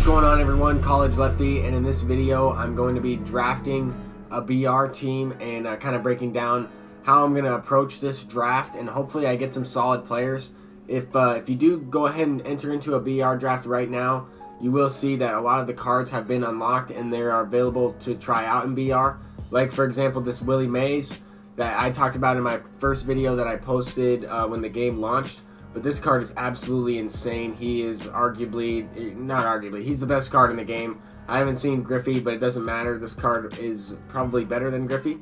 going on, everyone? College Lefty, and in this video I'm going to be drafting a BR team and kind of breaking down how I'm going to approach this draft, and hopefully I get some solid players. If you do go ahead and enter into a BR draft right now, you will see that a lot of the cards have been unlocked and they are available to try out in BR. Like, for example, this Willie Mays that I talked about in my first video that I posted when the game launched. But this card is absolutely insane. He is he's the best card in the game. I haven't seen Griffey, but it doesn't matter. This card is probably better than Griffey.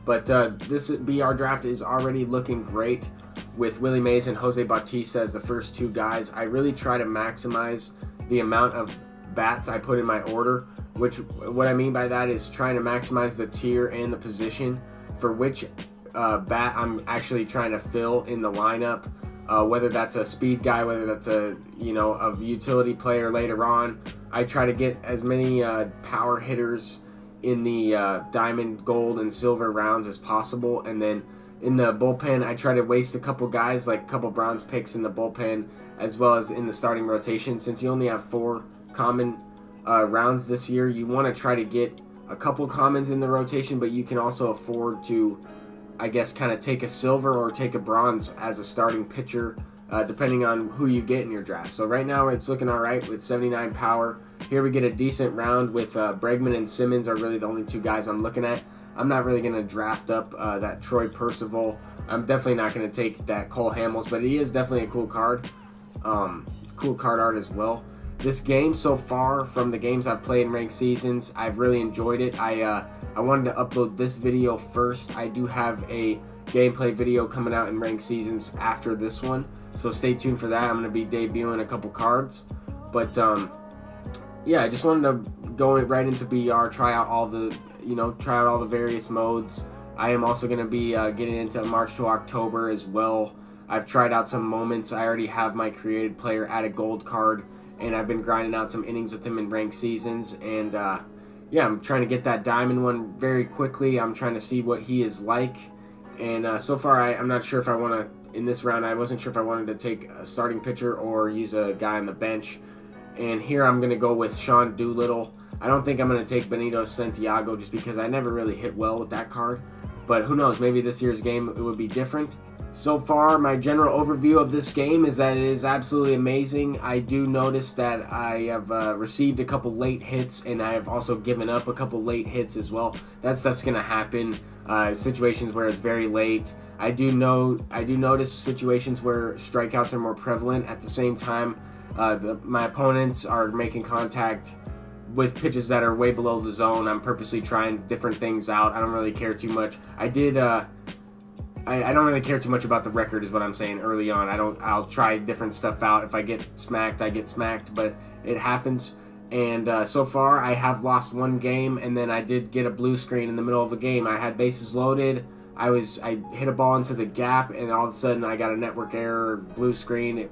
But this BR draft is already looking great with Willie Mays and Jose Bautista as the first two guys. I really try to maximize the amount of bats I put in my order, which what I mean by that is trying to maximize the tier and the position for which bat I'm actually trying to fill in the lineup. Whether that's a speed guy, whether that's a utility player later on. I try to get as many power hitters in the diamond, gold, and silver rounds as possible, and then in the bullpen I try to waste a couple guys, like a couple bronze picks in the bullpen, as well as in the starting rotation. Since you only have 4 common rounds this year, you want to try to get a couple commons in the rotation, but you can also afford to, I guess, kind of take a silver or take a bronze as a starting pitcher, depending on who you get in your draft. So right now it's looking all right with 79 power. Here we get a decent round with Bregman and Simmons are really the only 2 guys I'm looking at. I'm not really going to draft up that Troy Percival. I'm definitely not going to take that Cole Hamels, but he is definitely a cool card. Cool card art as well. This game so far, from the games I've played in ranked seasons, I've really enjoyed it. I wanted to upload this video first. I do have a gameplay video coming out in ranked seasons after this one, so stay tuned for that. I'm going to be debuting a couple cards, but yeah, I just wanted to go right into BR, try out all the various modes. I am also going to be getting into March to October as well. I've tried out some moments. I already have my created player at a gold card, and I've been grinding out some innings with him in ranked seasons, and yeah, I'm trying to get that diamond one very quickly. I'm trying to see what he is like, and so far I'm not sure if I want to, in this round I wasn't sure if I wanted to take a starting pitcher or use a guy on the bench, and here I'm going to go with Sean Doolittle. I don't think I'm going to take Benito Santiago just because I never really hit well with that card, but who knows, maybe this year's game it would be different. So far, my general overview of this game is that it is absolutely amazing. I do notice that I have received a couple late hits, and I have also given up a couple late hits as well. That stuff's going to happen. Situations where it's very late. I do notice situations where strikeouts are more prevalent. At the same time, my opponents are making contact with pitches that are way below the zone. I'm purposely trying different things out. I don't really care too much. I don't really care too much about the record is what I'm saying early on. I'll try different stuff out. If I get smacked, I get smacked, but it happens. And so far I have lost 1 game, and then I did get a blue screen in the middle of a game. I had bases loaded. I hit a ball into the gap, and all of a sudden I got a network error, blue screen,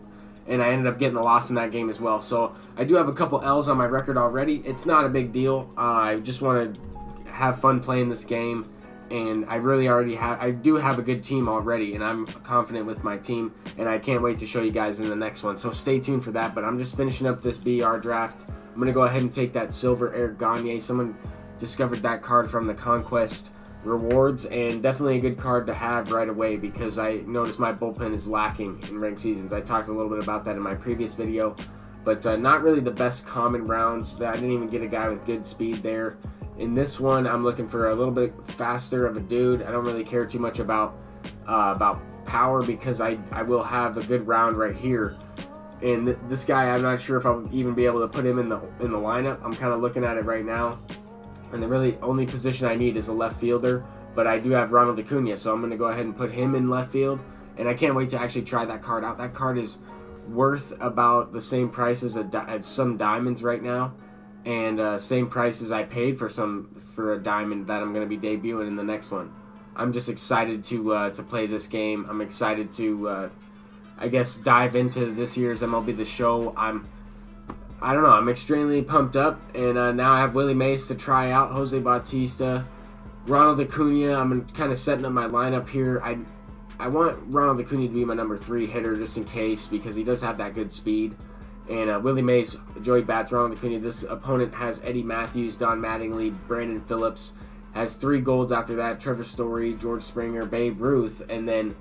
and I ended up getting a loss in that game as well. So I do have a couple L's on my record already. It's not a big deal. I just want to have fun playing this game. And I do have a good team already, and I'm confident with my team, and I can't wait to show you guys in the next one. So stay tuned for that, but I'm just finishing up this BR draft. I'm going to go ahead and take that silver Eric Gagne. Someone discovered that card from the Conquest rewards, and definitely a good card to have right away because I noticed my bullpen is lacking in ranked seasons. I talked a little bit about that in my previous video, but not really the best common rounds. I didn't even get a guy with good speed there. In this one, I'm looking for a little bit faster of a dude. I don't really care too much about power because I will have a good round right here. And this guy, I'm not sure if I'll even be able to put him in the lineup. I'm kind of looking at it right now, and the really only position I need is a left fielder. But I do have Ronald Acuna, so I'm going to go ahead and put him in left field. And I can't wait to actually try that card out. That card is worth about the same price as some diamonds right now. And same price as I paid for a diamond that I'm going to be debuting in the next one. I'm just excited to play this game. I'm excited to, I guess, dive into this year's MLB The Show. I don't know. I'm extremely pumped up, and now I have Willie Mays to try out, Jose Bautista, Ronald Acuna. I'm kind of setting up my lineup here. I want Ronald Acuna to be my number 3 hitter just in case because he does have that good speed. And Willie Mays, Joey Bats, Ronald Acuna. This opponent has Eddie Matthews, Don Mattingly, Brandon Phillips. Has 3 golds after that. Trevor Story, George Springer, Babe Ruth, and then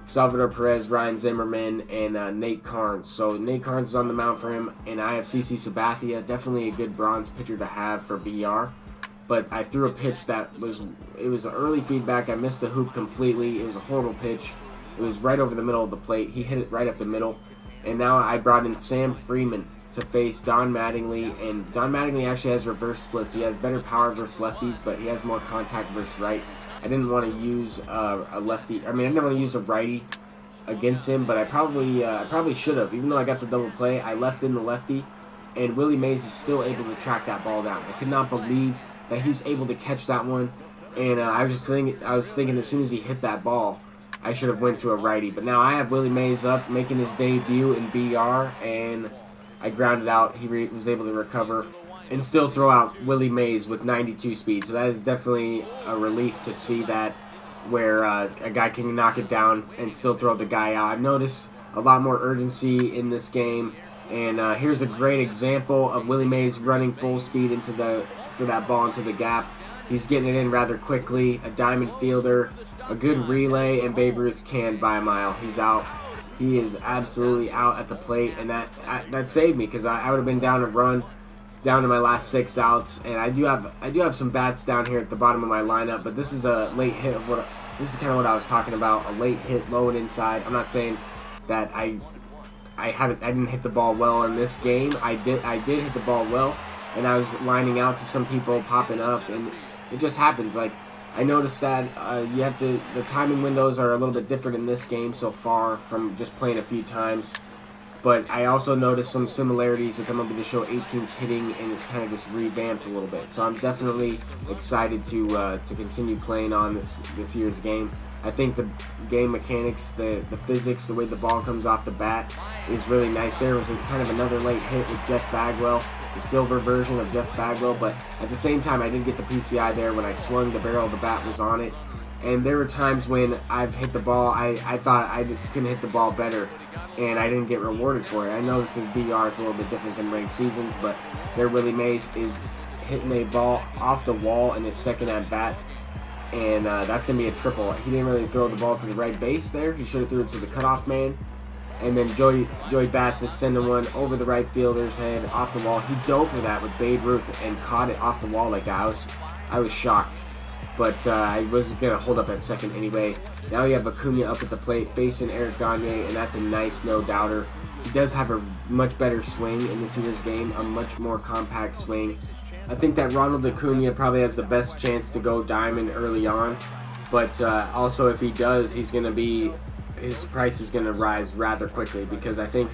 Salvador Perez, Ryan Zimmerman, and Nate Carnes. So Nate Carnes is on the mound for him, and I have CC Sabathia. Definitely a good bronze pitcher to have for BR. But I threw a pitch that was an early feedback. I missed the hoop completely. It was a horrible pitch. It was right over the middle of the plate. He hit it right up the middle. And now I brought in Sam Freeman to face Don Mattingly, and Don Mattingly actually has reverse splits. He has better power versus lefties, but he has more contact versus right. I didn't want to use a lefty. I didn't want to use a righty against him, but I probably should have. Even though I got the double play, I left in the lefty, and Willie Mays is still able to track that ball down. I could not believe that he's able to catch that one, and I was thinking as soon as he hit that ball, I should have went to a righty. But now I have Willie Mays up, making his debut in BR, and I grounded out. He was able to recover and still throw out Willie Mays with 92 speed. So that is definitely a relief to see that, where a guy can knock it down and still throw the guy out. I've noticed a lot more urgency in this game, and here's a great example of Willie Mays running full speed for that ball into the gap. He's getting it in rather quickly. A diamond fielder, a good relay, and Babe Ruth canned by a mile. He's out. He is absolutely out at the plate, and that saved me, because I would have been down a run, down to my last 6 outs. And I do have some bats down here at the bottom of my lineup, but this is a late hit of this is kind of what I was talking about, a late hit, low and inside. I'm not saying that I didn't hit the ball well in this game. I did hit the ball well, and I was lining out to some people popping up, and it just happens. Like, I noticed that the timing windows are a little bit different in this game so far from just playing a few times. But I also noticed some similarities with MLB The Show 18's hitting, and it's kind of just revamped a little bit. So I'm definitely excited to continue playing on this year's game. I think the game mechanics, the physics, the way the ball comes off the bat is really nice. There was kind of another late hit with Jeff Bagwell, the silver version of Jeff Bagwell, but at the same time I did get the PCI there. When I swung, the barrel of the bat was on it. And there were times when I've hit the ball, I thought I couldn't hit the ball better, and I didn't get rewarded for it. I know this is BR, it's a little bit different than ranked seasons, but there Willie Mays is hitting a ball off the wall in his second at bat, and that's going to be a triple. He didn't really throw the ball to the right base there. He should have threw it to the cutoff man. And then Joey Bats is sending one over the right fielder's head off the wall. He dove for that with Babe Ruth and caught it off the wall like that. I was shocked. But I was going to hold up at second anyway. Now you have Acuna up at the plate facing Eric Gagne, and that's a nice no-doubter. He does have a much better swing in this year's game, a much more compact swing. I think that Ronald Acuna probably has the best chance to go diamond early on. But also if he does, his price is going to rise rather quickly, because I think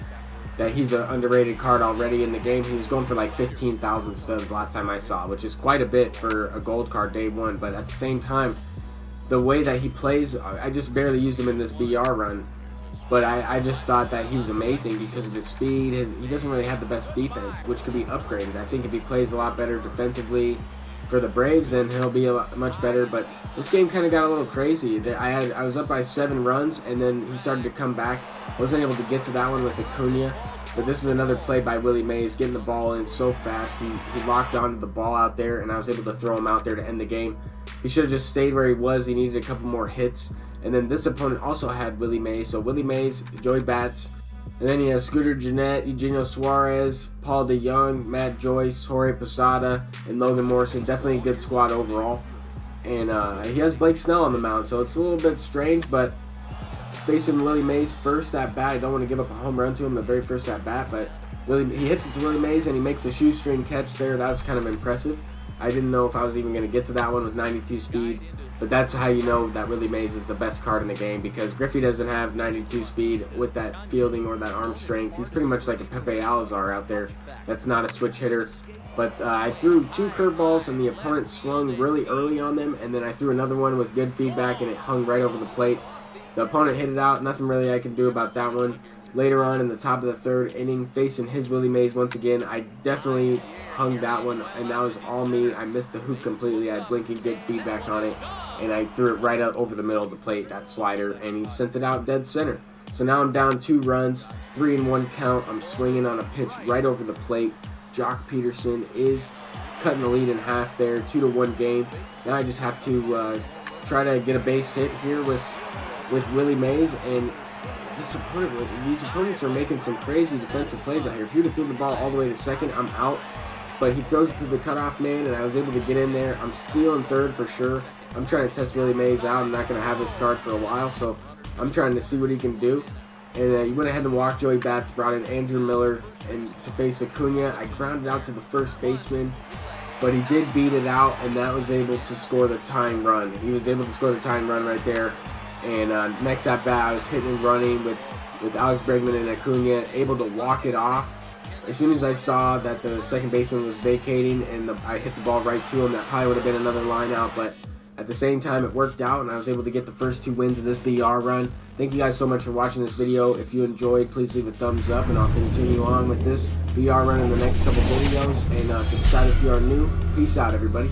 that he's an underrated card already in the game. He was going for like 15,000 stubs last time I saw, which is quite a bit for a gold card day one. But at the same time, the way that he plays, I just barely used him in this BR run. But I just thought that he was amazing because of his speed. He doesn't really have the best defense, which could be upgraded. I think if he plays a lot better defensively for the Braves, then he'll be much better. But this game kind of got a little crazy. I was up by 7 runs, and then he started to come back. I wasn't able to get to that one with Acuna, but this is another play by Willie Mays, getting the ball in so fast. He locked onto the ball out there, and I was able to throw him out there to end the game. He should have just stayed where he was. He needed a couple more hits. And then this opponent also had Willie Mays. So Willie Mays, Joey Bats, and then he has Scooter Gennett, Eugenio Suarez, Paul DeYoung, Matt Joyce, Jorge Posada, and Logan Morrison. Definitely a good squad overall. And he has Blake Snell on the mound, so it's a little bit strange, but facing Willie Mays first at bat, I don't want to give up a home run to him the very first at bat, but he hits it to Willie Mays and he makes a shoestring catch there. That was kind of impressive. I didn't know if I was even going to get to that one with 92 speed, but that's how you know that Willie Mays is the best card in the game, because Griffey doesn't have 92 speed with that fielding or that arm strength. He's pretty much like a Pepe Alazar out there. That's not a switch hitter. But I threw 2 curveballs and the opponent swung really early on them, and then I threw another one with good feedback and it hung right over the plate. The opponent hit it out. Nothing really I could do about that one. Later on in the top of the 3rd inning, facing his Willie Mays once again, I definitely hung that one, and that was all me. I missed the hoop completely. I had blinking good feedback on it, and I threw it right up over the middle of the plate, that slider, and he sent it out dead center. So now I'm down 2 runs, 3-1 count. I'm swinging on a pitch right over the plate. Jock Peterson is cutting the lead in half there, 2-1 game. Now I just have to try to get a base hit here with Willie Mays, and these opponents are making some crazy defensive plays out here. If he would have thrown the ball all the way to second, I'm out. But he throws it to the cutoff man, and I was able to get in there. I'm stealing third for sure. I'm trying to test Willie Mays out. I'm not going to have this card for a while, so I'm trying to see what he can do. And he went ahead and walked Joey Bats, brought in Andrew Miller and to face Acuna. I grounded out to the first baseman, but he did beat it out, and that was able to score the tying run. He was able to score the tying run right there. And next at bat, I was hitting and running with Alex Bregman and Acuna, able to walk it off. As soon as I saw that the second baseman was vacating and I hit the ball right to him, that probably would have been another line out, but at the same time it worked out and I was able to get the first 2 wins of this BR run. Thank you guys so much for watching this video. If you enjoyed, please leave a thumbs up and I'll continue on with this BR run in the next couple videos, and subscribe if you are new. Peace out, everybody.